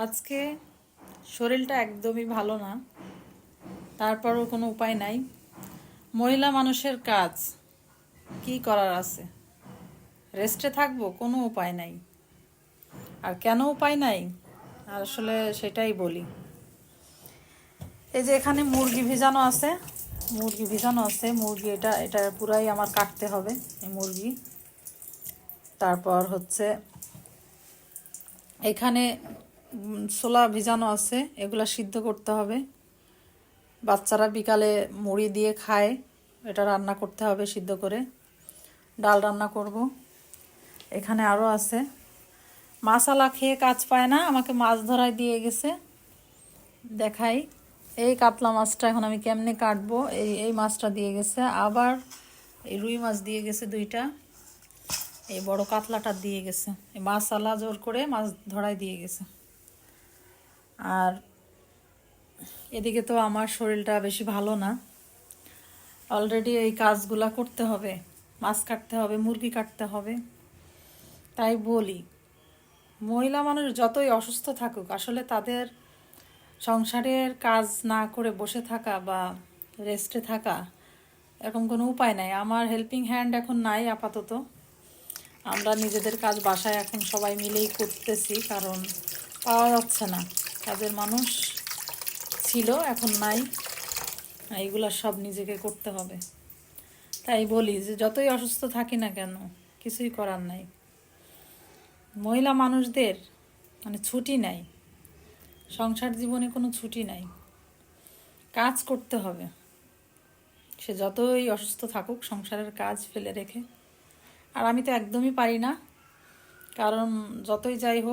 আজকে শরীরটা একদমই ভালো না, তারপরও কোনো উপায় নাই। মহিলা মানুষের কাজ কি করার আছে? রেস্টে থাকবো, কোনো উপায় নাই। আর কেন উপায় নাই আসলে সেটাই বলি। এই যে এখানে মুরগি ভিজানো আছে, মুরগি এটা এটা পুরাই আমার কাটতে হবে এই মুরগি। তারপর হচ্ছে এখানে ছোলা ভিজানো আছে, এগুলা সিদ্ধ করতে হবে। বাচ্চারা বিকালে মুড়ি দিয়ে খায়, এটা রান্না করতে হবে সিদ্ধ করে। ডাল রান্না করব। এখানে আরও আছে। মাছালা খেয়ে কাজ পায় না, আমাকে মাছ ধরায় দিয়ে গেছে। দেখাই, এই কাতলা মাছটা এখন আমি কেমনে কাটবো। এই মাছটা দিয়ে গেছে, আবার এই রুই মাছ দিয়ে গেছে দুইটা, এই বড় কাতলাটা দিয়ে গেছে। এই মাছালা জোর করে মাছ ধরায় দিয়ে গেছে। আর এদিকে তো আমার শরীরটা বেশি ভালো না, অলরেডি এই কাজগুলা করতে হবে, মাছ কাটতে হবে, মুরগি কাটতে হবে। তাই বলি, মহিলা মানুষ যতই অসুস্থ থাকুক, আসলে তাদের সংসারের কাজ না করে বসে থাকা বা রেস্টে থাকা এরকম কোনো উপায় নাই। আমার হেল্পিং হ্যান্ড এখন নাই আপাতত। আমরা নিজেদের কাজ বাসায় এখন সবাই মিলেই করতেছি, কারণ পাওয়া যাচ্ছে না। কাজের মানুষ ছিল, এখন নাই। এইগুলা সব নিজেকে করতে হবে। তাই বলি যে যতই অসুস্থ থাকি না কেন, কিছুই করার নাই। মহিলা মানুষদের ছুটি নাই, সংসার জীবনে কোনো ছুটি নাই, কাজ করতে হবে। সে যতই অসুস্থ থাকুক, সংসারের কাজ ফেলে রেখে। আর আমি তো একদমই পারি না, কারণ যতই যাই হোক